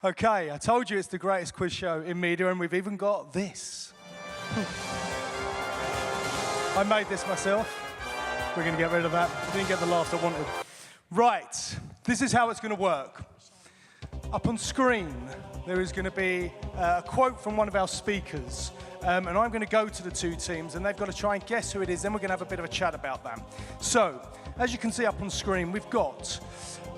Okay, I told you it's the greatest quiz show in media, and we've even got this. I made this myself. We're going to get rid of that. I didn't get the laughs I wanted. Right, this is how it's going to work. Up on screen, there is going to be a quote from one of our speakers. And I'm going to go to the two teams, and they've got to try and guess who it is. Then we're going to have a bit of a chat about that. So, as you can see up on screen, we've got,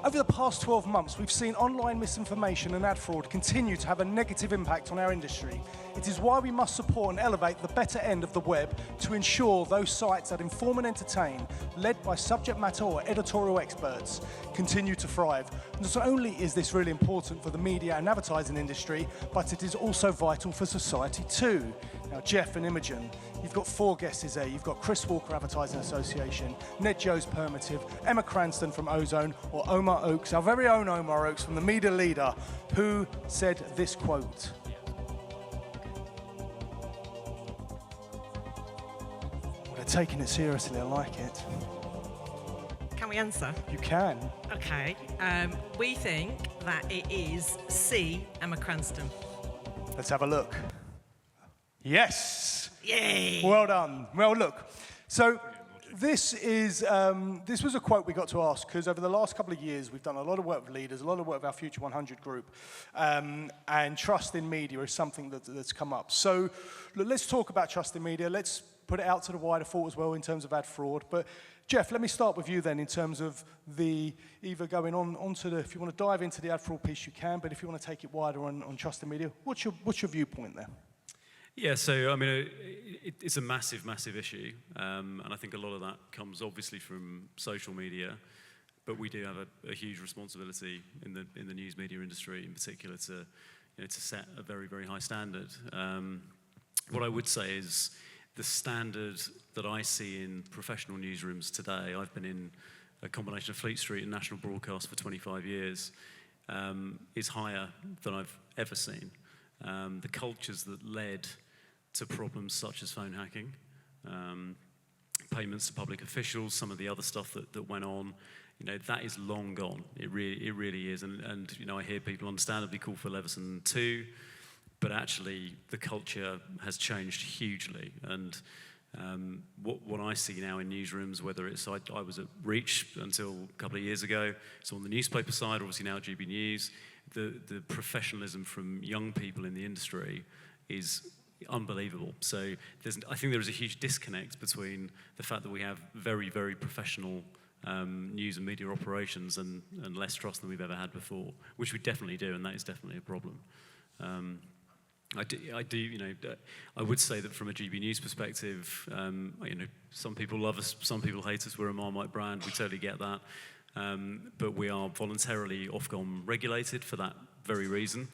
over the past 12 months, we've seen online misinformation and ad fraud continue to have a negative impact on our industry. It is why we must support and elevate the better end of the web to ensure those sites that inform and entertain, led by subject matter or editorial experts, continue to thrive. Not only is this really important for the media and advertising industry, but it is also vital for society too. Now, Geoff and Imogen, you've got 4 guesses there. You've got Chris Walker Advertising Association, Ned Joe's Permitive, Emma Cranston from Ozone, or Omar Oakes, our very own Omar Oakes from the Media Leader, who said this quote. Well, they're taking it seriously, I like it. Can we answer? You can. Okay. We think that it is C, Emma Cranston. Let's have a look. Yes! Yay! Well done. Well, look. So this was a quote we got to ask because over the last couple of years we've done a lot of work with leaders, a lot of work with our Future 100 group, and trust in media is something that's come up. So look, let's talk about trust in media. Let's put it out to the wider thought as well in terms of ad fraud. But Geoff, let me start with you then in terms of the either going on to the, if you want to dive into the ad fraud piece, you can, but if you want to take it wider on trust in media, what's your viewpoint there? Yeah, so I mean, it's a massive, massive issue, and I think a lot of that comes obviously from social media, but we do have a huge responsibility in the news media industry, in particular, to set a very, very high standard. What I would say is the standard that I see in professional newsrooms today. I've been in a combination of Fleet Street and national broadcast for 25 years. Is higher than I've ever seen. The cultures that led to problems such as phone hacking, payments to public officials, some of the other stuff that went on, that is long gone. It really is. And I hear people understandably call for Leveson 2, but actually the culture has changed hugely. And what I see now in newsrooms, whether it's, I was at Reach until a couple of years ago, so on the newspaper side, obviously now at GB News, the professionalism from young people in the industry is unbelievable. So I think there is a huge disconnect between the fact that we have very, very professional news and media operations and less trust than we've ever had before, which we definitely do, and that is definitely a problem. I would say that from a GB News perspective, some people love us, some people hate us. We're a Marmite brand. We totally get that. But we are voluntarily Ofcom regulated for that very reason.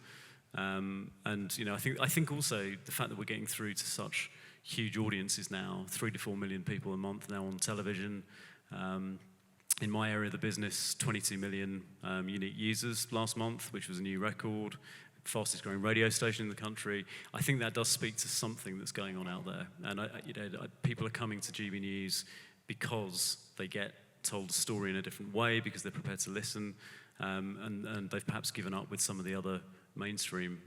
I think also the fact that we're getting through to such huge audiences now, 3 to 4 million people a month now on television. In my area of the business, 22 million unique users last month, which was a new record. Fastest growing radio station in the country. I think that does speak to something that's going on out there. And people are coming to GB News because they get told a story in a different way, because they're prepared to listen, and they've perhaps given up with some of the other mainstream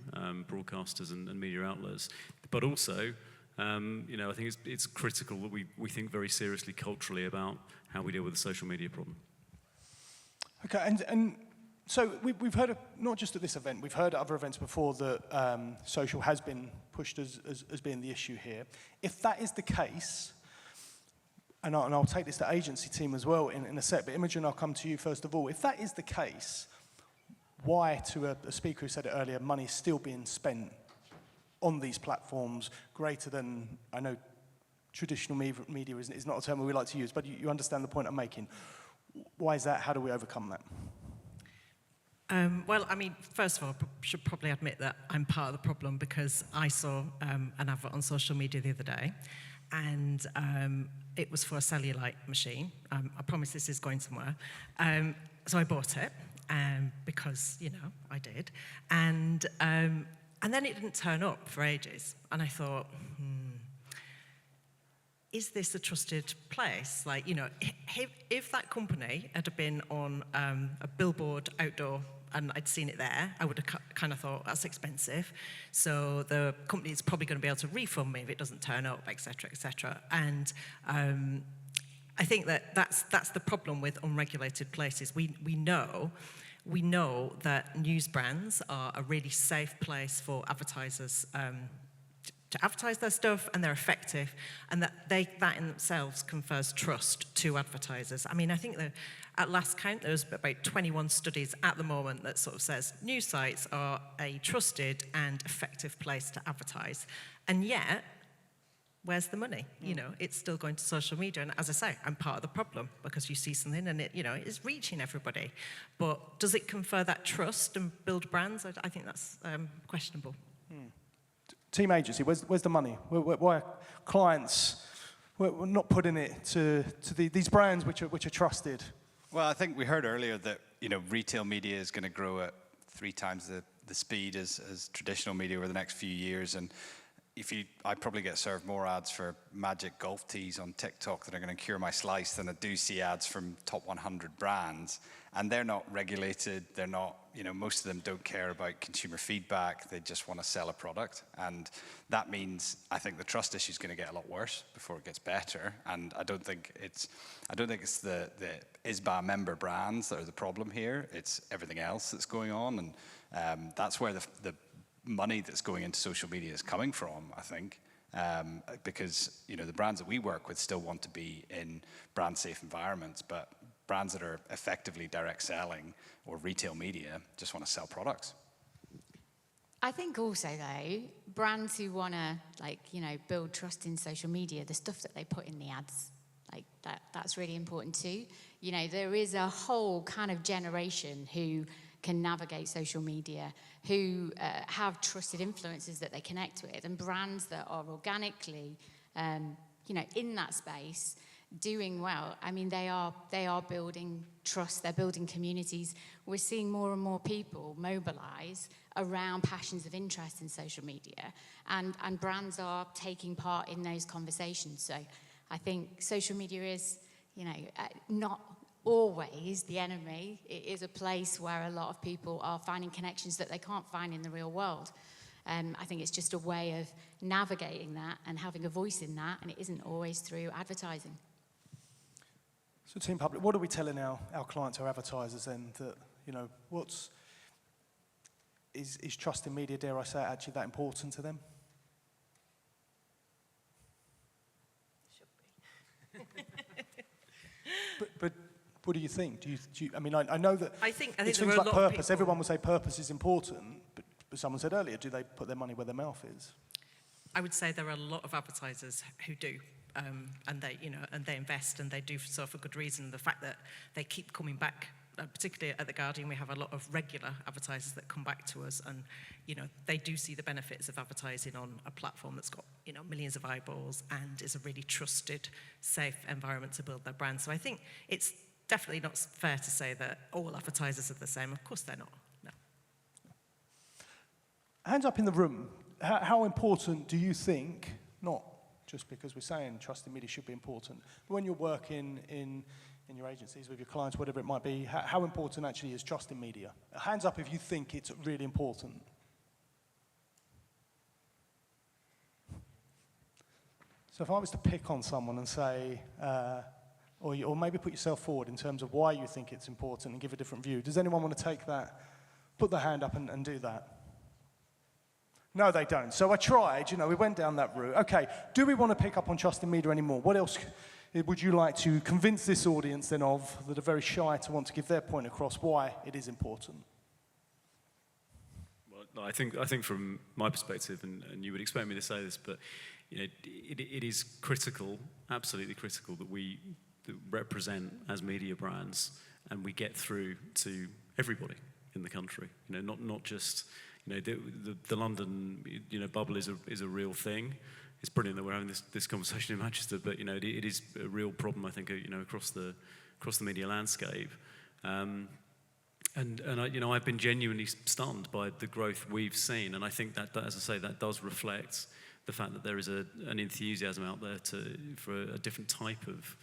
broadcasters and media outlets. But also, I think it's critical that we think very seriously culturally about how we deal with the social media problem. Okay, and so we've heard, not just at this event, we've heard at other events before that social has been pushed as being the issue here. If that is the case, and I'll take this to agency team as well in a sec, but Imogen, I'll come to you first of all. If that is the case, why, to a speaker who said it earlier, money is still being spent on these platforms greater than, I know traditional media is not a term we like to use, but you understand the point I'm making. Why is that? How do we overcome that? Well, I mean, first of all, I should probably admit that I'm part of the problem, because I saw an advert on social media the other day, and it was for a cellulite machine. I promise this is going somewhere. So I bought it, because, I did. And then it didn't turn up for ages. And I thought, is this a trusted place? Like, if that company had been on a billboard outdoor and I'd seen it there, I would have kind of thought, that's expensive. So the company's probably going to be able to refund me if it doesn't turn up, et cetera, et cetera. And I think that's the problem with unregulated places. We know that news brands are a really safe place for advertisers to advertise their stuff, and they're effective, and that in themselves confers trust to advertisers. I mean, I think that at last count, there's about 21 studies at the moment that sort of says news sites are a trusted and effective place to advertise. And yet, where's the money? You know, it's still going to social media. And as I say, I'm part of the problem, because you see something and it, you know, it's reaching everybody. But does it confer that trust and build brands? I think that's questionable. Team agency, where's the money? Why are clients we're not putting it to these brands which are trusted? Well, I think we heard earlier that, you know, retail media is going to grow at 3 times the speed as traditional media over the next few years. And I probably get served more ads for Magic golf tees on TikTok that are going to cure my slice than I do see ads from top 100 brands. And they're not regulated. They're not, you know, most of them don't care about consumer feedback. They just want to sell a product. And that means I think the trust issue is going to get a lot worse before it gets better. And I don't think it's the ISBA member brands that are the problem here. It's everything else that's going on. And that's where the money that's going into social media is coming from, I think, because, you know, the brands that we work with still want to be in brand safe environments, but brands that are effectively direct selling or retail media just want to sell products. I think also, though, brands who want to, like, you know, build trust in social media, the stuff that they put in the ads, like that's really important too. You know, there is a whole kind of generation who can navigate social media, who have trusted influencers that they connect with, and brands that are organically, you know, in that space, doing well. I mean, they are building trust, they're building communities. We're seeing more and more people mobilize around passions of interest in social media, and brands are taking part in those conversations. So I think social media is, you know, not always the enemy. It is a place where a lot of people are finding connections that they can't find in the real world. I think it's just a way of navigating that and having a voice in that, and it isn't always through advertising. So Team Public, what are we telling our clients, our advertisers then, that, you know, is trust in media, dare I say it, actually that important to them? Should be. But what do you think? Do you, I mean, I know that I think it's there things are a like lot of purpose. people. Everyone will say purpose is important, but someone said earlier, do they put their money where their mouth is? I would say there are a lot of advertisers who do, and they, you know, and they invest, and they do so for good reason. The fact that they keep coming back, particularly at The Guardian, we have a lot of regular advertisers that come back to us, and, you know, they do see the benefits of advertising on a platform that's got, you know, millions of eyeballs and is a really trusted, safe environment to build their brand. So I think it's definitely not fair to say that all advertisers are the same. Of course they're not, no. Hands up in the room. How important do you think, not just because we're saying trust in media should be important, but when you're working in your agencies with your clients, whatever it might be, how important actually is trust in media? Hands up if you think it's really important. So if I was to pick on someone and say, or maybe put yourself forward in terms of why you think it's important and give a different view, does anyone want to take that, put their hand up and do that? No, they don't. So I tried, you know, we went down that route. Okay, do we want to pick up on trust in media anymore? What else would you like to convince this audience then of that are very shy to want to give their point across why it is important? Well, I think from my perspective, and you would expect me to say this, but, you know, it is critical, absolutely critical, that we represent as media brands and we get through to everybody in the country. You know, not just, you know, the London, you know, bubble is a real thing. It's brilliant that we're having this conversation in Manchester, but, you know, it is a real problem, I think, you know, across the media landscape. And I, you know, I've been genuinely stunned by the growth we've seen, and I think that as I say, that does reflect the fact that there is an enthusiasm out there for a different type of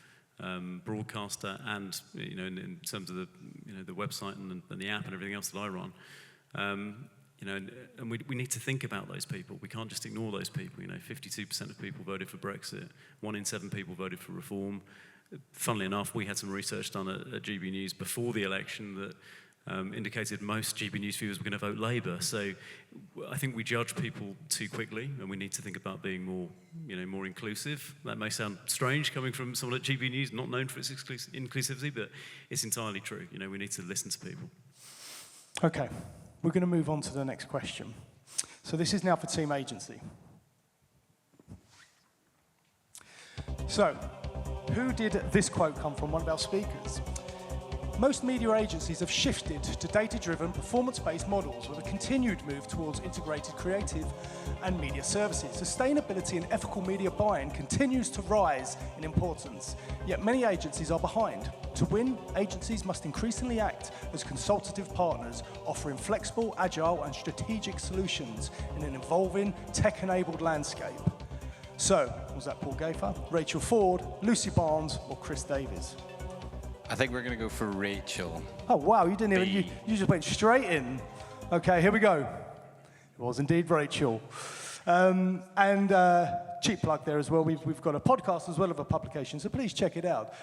broadcaster, and in terms of the website and the app and everything else that I run. And we need to think about those people. We can't just ignore those people. 52% of people voted for Brexit. 1 in 7 people voted for reform. Funnily enough, we had some research done at GB News before the election that indicated most GB News viewers were going to vote Labour. So I think we judge people too quickly, and we need to think about being more inclusive. That may sound strange coming from someone at GB News, not known for its inclusivity, but it's entirely true. We need to listen to people. Okay, we're going to move on to the next question. So this is now for Team Agency. So, who did this quote come from? One of our speakers. Most media agencies have shifted to data-driven, performance-based models with a continued move towards integrated creative and media services. Sustainability and ethical media buying continues to rise in importance, yet many agencies are behind. To win, agencies must increasingly act as consultative partners, offering flexible, agile, and strategic solutions in an evolving, tech-enabled landscape. So, was that Paul Gafer, Rachel Ford, Lucy Barnes, or Chris Davies? I think we're going to go for Rachel. Oh, wow, you didn't even, you just went straight in. Okay, here we go. It was indeed Rachel. Cheap plug there as well. We've got a podcast as well of a publication, so please check it out.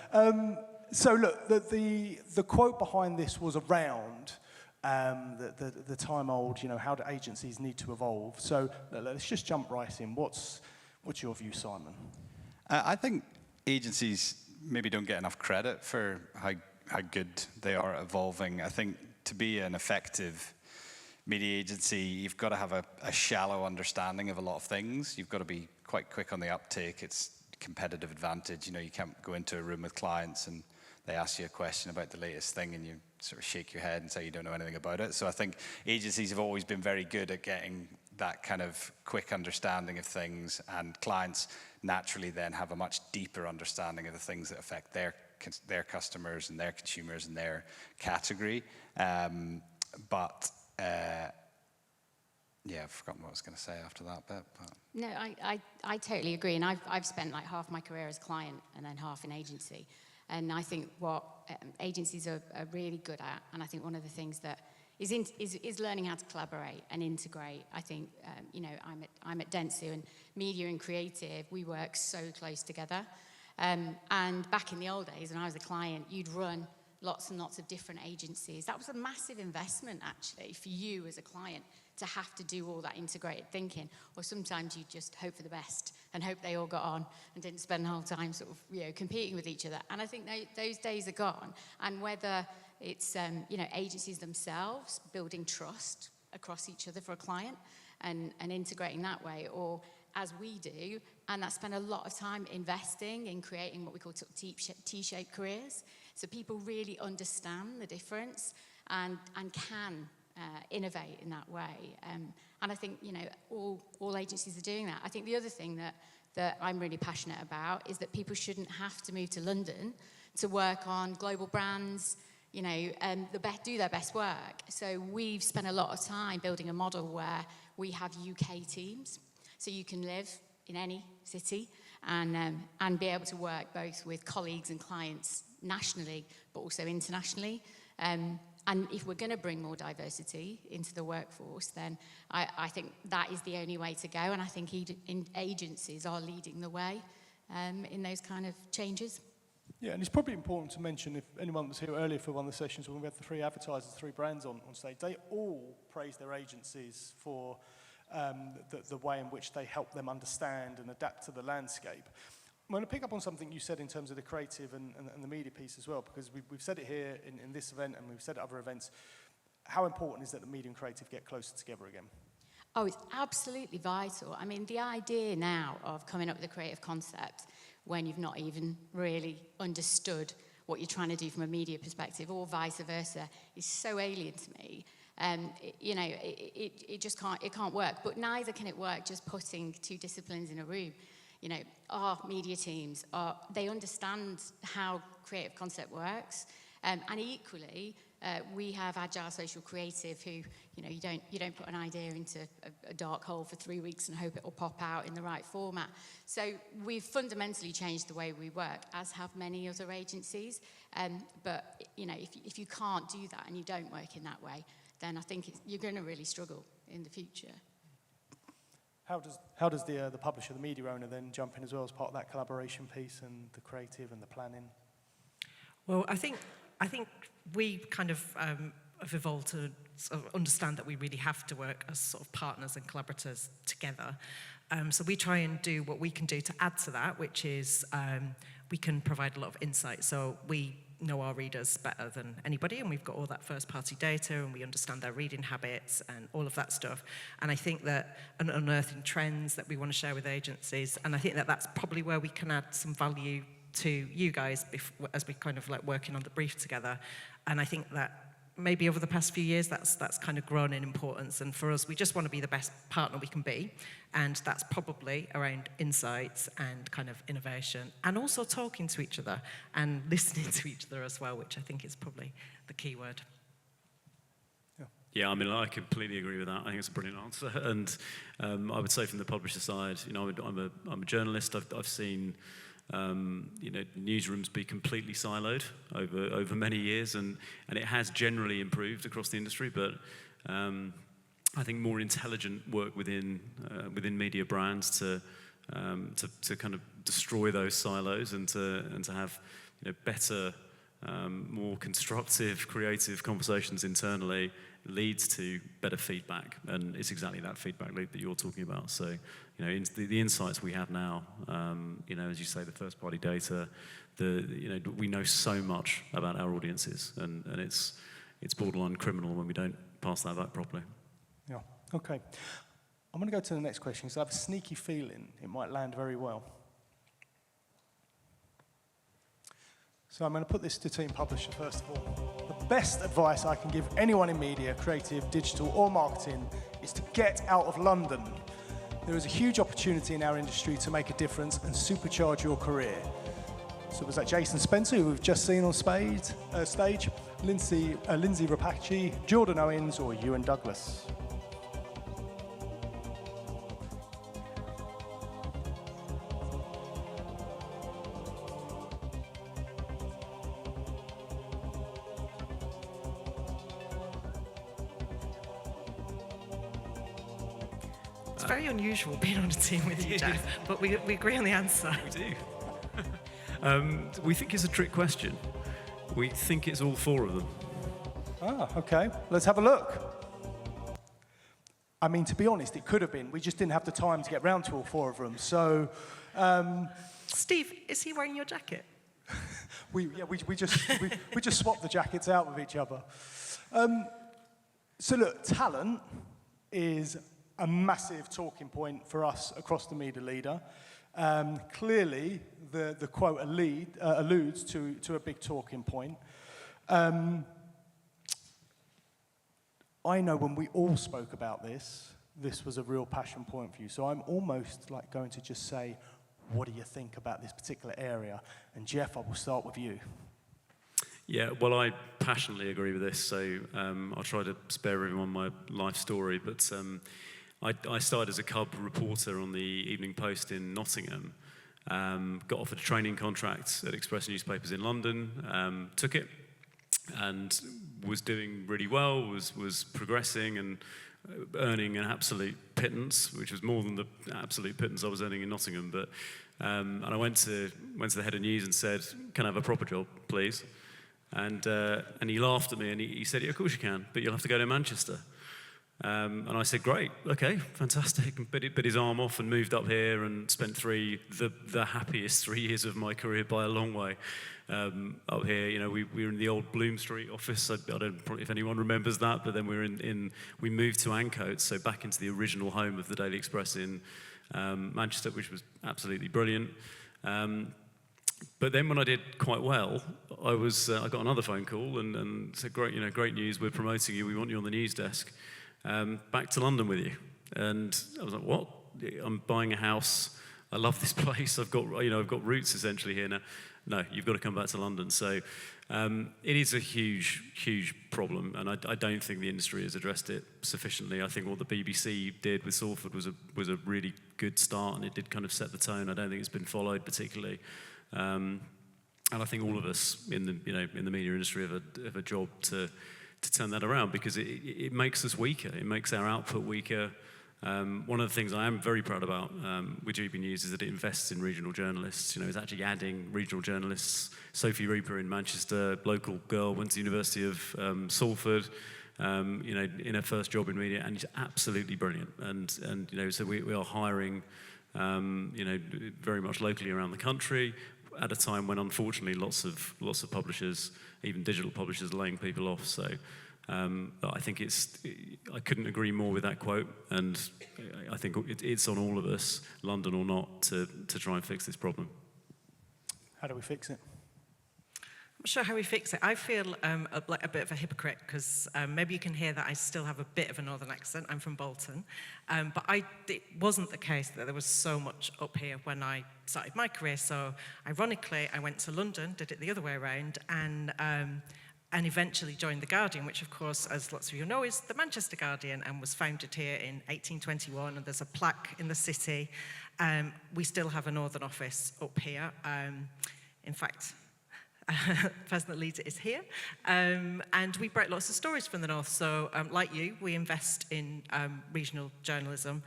So look, the quote behind this was around the time-old, how do agencies need to evolve? So let's just jump right in. What's your view, Simon? I think agencies maybe don't get enough credit for how good they are at evolving. I think to be an effective media agency, you've got to have a shallow understanding of a lot of things. You've got to be quite quick on the uptake. It's a competitive advantage. You can't go into a room with clients and they ask you a question about the latest thing and you sort of shake your head and say you don't know anything about it. So I think agencies have always been very good at getting that kind of quick understanding of things, and clients naturally then have a much deeper understanding of the things that affect their customers and their consumers and their category. I've forgotten what I was going to say after that bit. But. No, I totally agree, and I've spent like half my career as client and then half in agency, and I think what agencies are really good at, and I think one of the things that is learning how to collaborate and integrate. I think, I'm at Dentsu, and media and creative, we work so close together. And back in the old days, when I was a client, you'd run lots and lots of different agencies. That was a massive investment, actually, for you as a client to have to do all that integrated thinking. Or sometimes you just hope for the best and hope they all got on and didn't spend the whole time sort of, competing with each other. And I think those days are gone. And whether it's, agencies themselves building trust across each other for a client and integrating that way, or as we do, and that spend a lot of time investing in creating what we call T-shaped careers. So people really understand the difference and can innovate in that way. And I think, all agencies are doing that. I think the other thing that I'm really passionate about is that people shouldn't have to move to London to work on global brands, do their best work. So we've spent a lot of time building a model where we have UK teams. So you can live in any city and be able to work both with colleagues and clients nationally, but also internationally. And if we're going to bring more diversity into the workforce, then I think that is the only way to go. And I think agencies are leading the way in those kind of changes. Yeah, and it's probably important to mention, if anyone was here earlier for one of the sessions when we had the 3 advertisers, 3 brands on stage, they all praise their agencies for the way in which they help them understand and adapt to the landscape. I'm going to pick up on something you said in terms of the creative and the media piece as well, because we've said it here in this event and we've said at other events. How important is that the media and creative get closer together again? Oh, it's absolutely vital. I mean, the idea now of coming up with a creative concept when you've not even really understood what you're trying to do from a media perspective, or vice versa, is so alien to me. It just can't work. But neither can it work just putting 2 disciplines in a room. Our media teams they understand how creative concept works, and equally, We have Agile Social Creative, who, you don't put an idea into a dark hole for 3 weeks and hope it will pop out in the right format. So we've fundamentally changed the way we work, as have many other agencies. But if you can't do that and you don't work in that way, then I think you're going to really struggle in the future. How does the publisher, the media owner, then jump in as well as part of that collaboration piece and the creative and the planning? Well, I think we kind of have evolved to sort of understand that we really have to work as sort of partners and collaborators together. So we try and do what we can do to add to that, which is we can provide a lot of insight. So we know our readers better than anybody, and we've got all that first-party data, and we understand their reading habits and all of that stuff. And I think that unearthing trends that we want to share with agencies, and I think that that's probably where we can add some value to you guys as we kind of like working on the brief together. And I think that maybe over the past few years, that's kind of grown in importance. And for us, we just want to be the best partner we can be. And that's probably around insights and kind of innovation, and also talking to each other and listening to each other as well, which I think is probably the key word. Yeah, I mean, I completely agree with that. I think it's a brilliant answer. And I would say from the publisher side, I'm a journalist. I've seen newsrooms be completely siloed over many years, and it has generally improved across the industry. But I think more intelligent work within media brands to kind of destroy those silos and to have better, more constructive, creative conversations internally leads to better feedback, and it's exactly that feedback loop that you're talking about. So, the insights we have now, as you say, the first-party data, we know so much about our audiences, and it's borderline criminal when we don't pass that back properly. Yeah. Okay. I'm going to go to the next question because I have a sneaky feeling it might land very well. So I'm going to put this to Team Publisher first of all. The best advice I can give anyone in media, creative, digital or marketing is to get out of London. There is a huge opportunity in our industry to make a difference and supercharge your career. So was that Jason Spencer, who we've just seen on stage, Lindsay Rapace, Jordan Owens or Ewan Douglas? It's very unusual being on a team with you, Geoff, but we agree on the answer. We do. We think it's a trick question. We think it's all four of them. Ah, okay. Let's have a look. I mean, to be honest, it could have been. We just didn't have the time to get round to all four of them. So, Steve, is he wearing your jacket? we just swapped the jackets out with each other. So look, talent is a massive talking point for us across the media leader. Clearly, the quote alludes to a big talking point. I know when we all spoke about this was a real passion point for you. So I'm almost like going to just say, what do you think about this particular area? And Geoff, I will start with you. Yeah, well, I passionately agree with this. So I'll try to spare everyone my life story, but I started as a cub reporter on the Evening Post in Nottingham, got offered a training contract at Express Newspapers in London, took it, and was doing really well, was progressing and earning an absolute pittance, which was more than the absolute pittance I was earning in Nottingham. But and I went to the head of news and said, "Can I have a proper job, please?" And he laughed at me and he said, "Yeah, of course you can, but you'll have to go to Manchester." And I said, "Great, okay, fantastic." Bit his arm off and moved up here and spent the happiest 3 years of my career by a long way up here. We were in the old Bloom Street office. I don't know if anyone remembers that, but then we moved to Ancoats, so back into the original home of the Daily Express in Manchester, which was absolutely brilliant. But then when I did quite well, I got another phone call and said, "Great news, we're promoting you. We want you on the news desk. Back to London with you." And I was like, "What? I'm buying a house. I love this place. I've got roots essentially here now." no, you've got to come back to London. So it is a huge problem, and I don't think the industry has addressed it sufficiently. I think what the BBC did with Salford was a really good start, and it did kind of set the tone. I don't think it's been followed particularly. And I think all of us in the media industry have a job to turn that around, because it makes us weaker. It makes our output weaker. One of the things I am very proud about with GB News is that it invests in regional journalists. It's actually adding regional journalists. Sophie Reaper in Manchester, local girl, went to the University of Salford, in her first job in media, and she's absolutely brilliant. And so we are hiring, very much locally around the country, at a time when unfortunately lots of publishers, even digital publishers, are laying people off. So I think I couldn't agree more with that quote, and I think it's on all of us, London or not, to try and fix this problem. How do we fix it? I'm not sure how we fix it. I feel like a bit of a hypocrite, because maybe you can hear that I still have a bit of a northern accent. I'm from Bolton. But it wasn't the case that there was so much up here when I started my career. So ironically, I went to London, did it the other way around, and eventually joined The Guardian, which of course, as lots of you know, is the Manchester Guardian, and was founded here in 1821, and there's a plaque in the city. We still have a northern office up here. In fact, the person that leads it is here. And we break lots of stories from the north. So like you, we invest in regional journalism.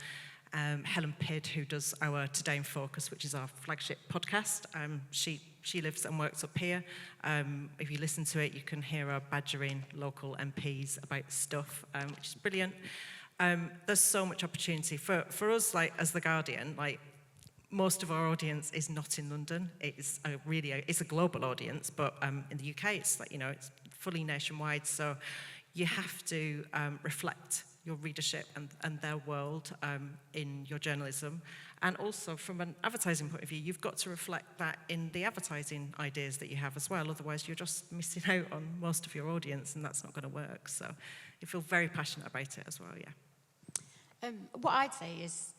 Helen Pidd, who does our Today in Focus, which is our flagship podcast, she lives and works up here. If you listen to it, you can hear her badgering local MPs about stuff, which is brilliant. There's so much opportunity for us, like as The Guardian. Like, most of our audience is not in London. It's a global audience, but in the UK, it's it's fully nationwide. So you have to reflect your readership and their world in your journalism. And also from an advertising point of view, you've got to reflect that in the advertising ideas that you have as well. Otherwise, you're just missing out on most of your audience, and that's not going to work. So you feel very passionate about it as well, yeah. What I'd say is,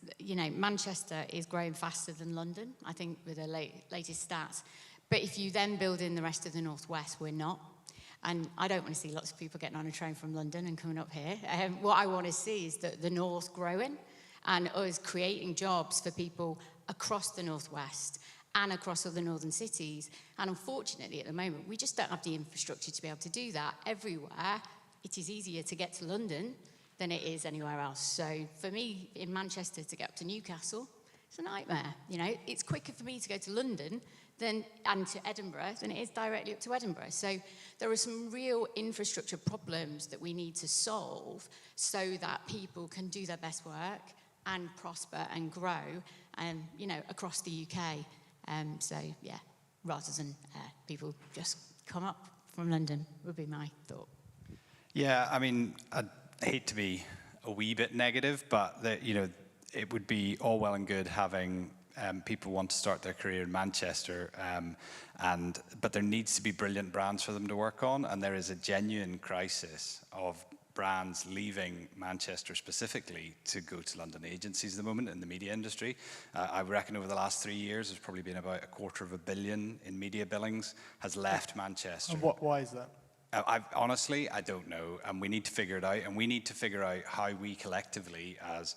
Manchester is growing faster than London, I think, with the latest stats. But if you then build in the rest of the Northwest, we're not. And I don't want to see lots of people getting on a train from London and coming up here. What I want to see is that the North growing, and us creating jobs for people across the Northwest and across other northern cities. And unfortunately, at the moment, we just don't have the infrastructure to be able to do that. Everywhere, it is easier to get to London than it is anywhere else. So for me, in Manchester, to get up to Newcastle, it's a nightmare. It's quicker for me to go to London and to Edinburgh than it is directly up to Edinburgh. So there are some real infrastructure problems that we need to solve so that people can do their best work and prosper and grow, across the UK. Rather than people just come up from London would be my thought. Yeah, I mean, I'd hate to be a wee bit negative, but it would be all well and good having people want to start their career in Manchester, but there needs to be brilliant brands for them to work on, and there is a genuine crisis of brands leaving Manchester specifically to go to London agencies at the moment in the media industry. I reckon over the last 3 years, there's probably been about $250 million in media billings has left Manchester. And why is that? Honestly, I don't know, and we need to figure it out, and we need to figure out how we collectively, as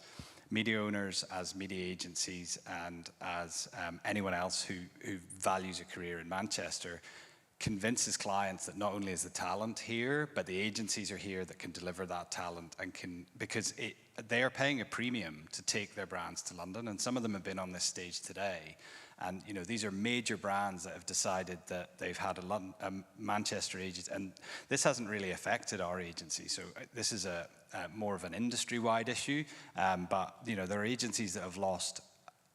media owners, as media agencies, and as anyone else who values a career in Manchester, convinces clients that not only is the talent here, but the agencies are here that can deliver that talent because they are paying a premium to take their brands to London, and some of them have been on this stage today. And these are major brands that have decided that they've had a Manchester agency, and this hasn't really affected our agency. So this is more of an industry-wide issue. But there are agencies that have lost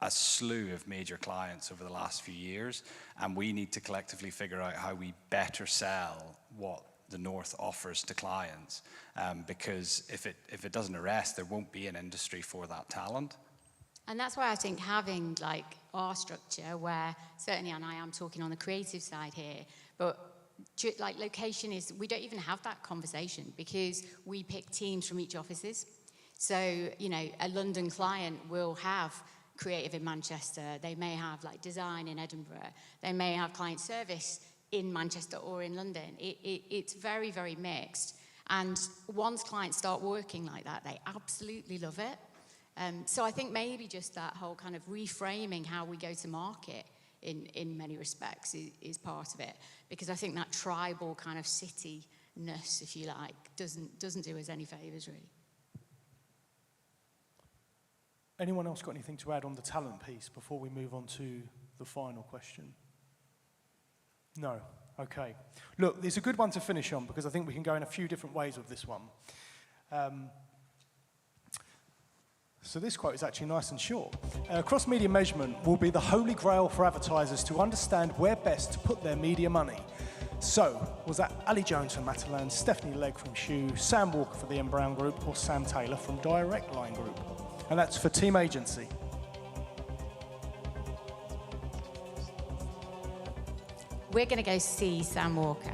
a slew of major clients over the last few years, and we need to collectively figure out how we better sell what the North offers to clients. Because if it doesn't arrest, there won't be an industry for that talent. And that's why I think having our structure, where certainly, and I am talking on the creative side here, but location is, we don't even have that conversation because we pick teams from each offices. So, a London client will have creative in Manchester. They may have like design in Edinburgh. They may have client service in Manchester or in London. It's very, very mixed. And once clients start working like that, they absolutely love it. So I think maybe just that whole kind of reframing how we go to market in many respects is part of it. Because I think that tribal kind of city-ness, if you like, doesn't do us any favours, really. Anyone else got anything to add on the talent piece before we move on to the final question? No. Okay. Look, it's a good one to finish on because I think we can go in a few different ways with this one. So this quote is actually nice and short. Cross-media measurement will be the holy grail for advertisers to understand where best to put their media money. So, was that Ali Jones from Matalan, Stephanie Legg from Shoe, Sam Walker for the M Brown Group, or Sam Taylor from Direct Line Group? And that's for Team Agency. We're going to go see Sam Walker.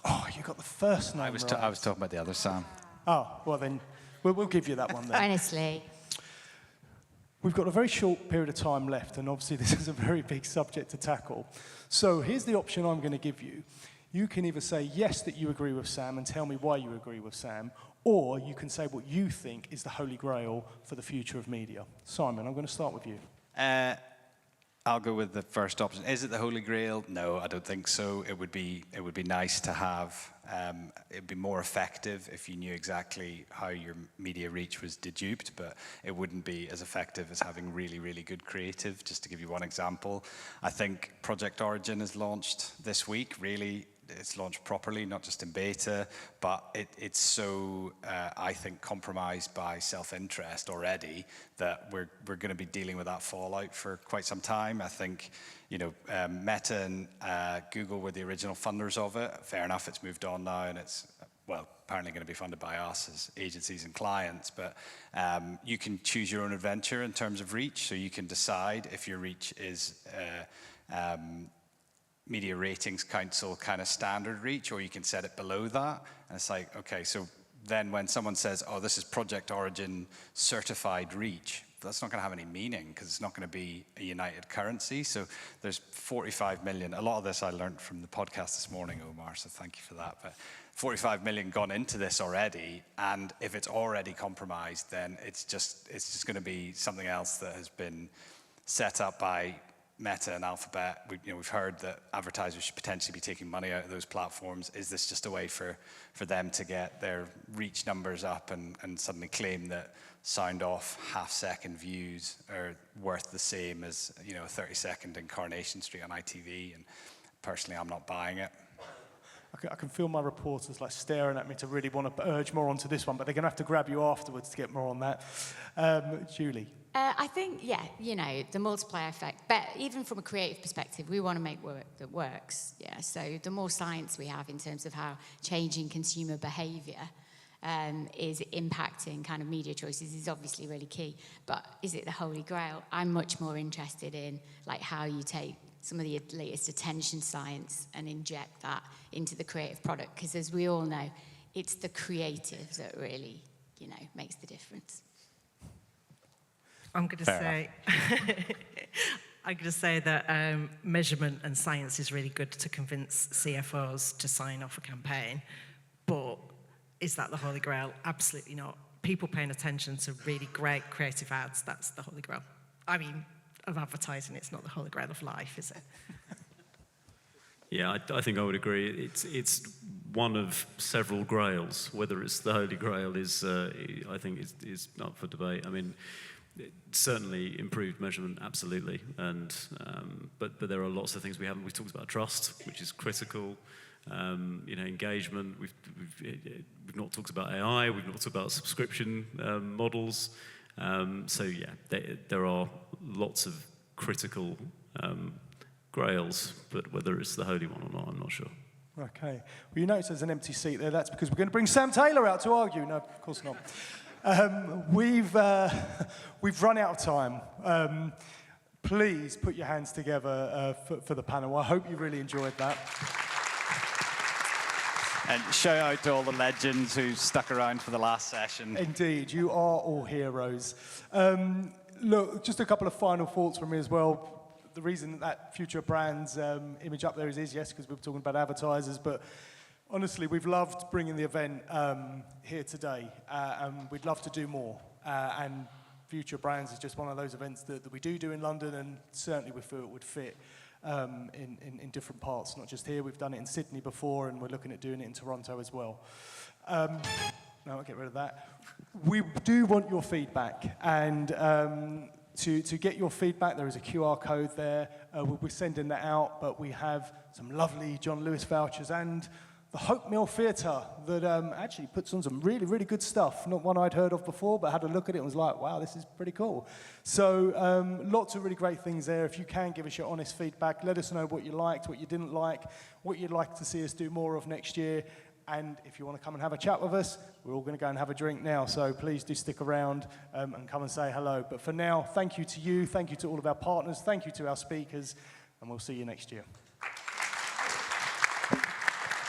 Oh, you got the first name I was right. talking about the other Sam. Oh, well then, we'll give you that one then. Honestly. We've got a very short period of time left, and obviously this is a very big subject to tackle. So here's the option I'm going to give you. You can either say yes that you agree with Sam and tell me why you agree with Sam, or you can say what you think is the holy grail for the future of media. Simon, I'm going to start with you. I'll go with the first option. Is it the Holy Grail? No, I don't think so. It would be nice to have. It'd be more effective if you knew exactly how your media reach was deduped, but it wouldn't be as effective as having really, really good creative. Just to give you one example, I think Project Origin is launched this week. Really, it's launched properly, not just in beta, but it's so, I think, compromised by self-interest already that we're going to be dealing with that fallout for quite some time. I think, Meta and Google were the original funders of it. Fair enough, it's moved on now, and it's, well, apparently going to be funded by us as agencies and clients, but you can choose your own adventure in terms of reach, so you can decide if your reach is Media Ratings Council kind of standard reach, or you can set it below that. And it's like, okay, so then when someone says, oh, this is Project Origin certified reach, that's not going to have any meaning because it's not going to be a united currency. So there's 45 million. A lot of this I learned from the podcast this morning, Omar, so thank you for that. But 45 million gone into this already, and if it's already compromised, then it's just going to be something else that has been set up by Meta and Alphabet. We've heard that advertisers should potentially be taking money out of those platforms. Is this just a way for them to get their reach numbers up and suddenly claim that sound off half-second views are worth the same as a 30-second in Coronation Street on ITV? And personally, I'm not buying it. I can feel my reporters staring at me to really want to urge more onto this one, but they're going to have to grab you afterwards to get more on that. Julie? I think, the multiplier effect. But even from a creative perspective, we want to make work that works. Yeah. So the more science we have in terms of how changing consumer behaviour is impacting kind of media choices is obviously really key. But is it the Holy Grail? I'm much more interested in how you take some of the latest attention science and inject that into the creative product. Because as we all know, it's the creative that really, makes the difference. I'm going to say that measurement and science is really good to convince CFOs to sign off a campaign, but is that the Holy Grail? Absolutely not. People paying attention to really great creative ads, that's the Holy Grail. I mean, of advertising, it's not the Holy Grail of life, is it? Yeah, I think I would agree. It's one of several grails. Whether it's the Holy Grail is, I think, is up for debate. I mean, certainly improved measurement, absolutely, and but there are lots of things we haven't. We've talked about trust, which is critical. Engagement. We've not talked about AI. We've not talked about subscription models. So yeah, there are lots of critical grails, but whether it's the holy one or not, I'm not sure. Okay. Well, you notice there's an empty seat there. That's because we're going to bring Sam Taylor out to argue. No, of course not. We've run out of time. Please put your hands together for the panel. I hope you really enjoyed that. And shout out to all the legends who stuck around for the last session. Indeed, you are all heroes. Look, just a couple of final thoughts from me as well. The reason that Future Brands image up there is yes, because we were talking about advertisers, but honestly, we've loved bringing the event here today, and we'd love to do more. And Future Brands is just one of those events that we do in London, and certainly we feel it would fit in different parts, not just here. We've done it in Sydney before, and we're looking at doing it in Toronto as well. No, I'll get rid of that. We do want your feedback, and to get your feedback, there is a QR code there. We'll be sending that out, but we have some lovely John Lewis vouchers and the Hope Mill Theatre that actually puts on some really, really good stuff. Not one I'd heard of before, but had a look at it and was like, wow, this is pretty cool. So lots of really great things there. If you can give us your honest feedback, let us know what you liked, what you didn't like, what you'd like to see us do more of next year. And if you want to come and have a chat with us, we're all going to go and have a drink now. So please do stick around and come and say hello. But for now, thank you to you. Thank you to all of our partners. Thank you to our speakers. And we'll see you next year.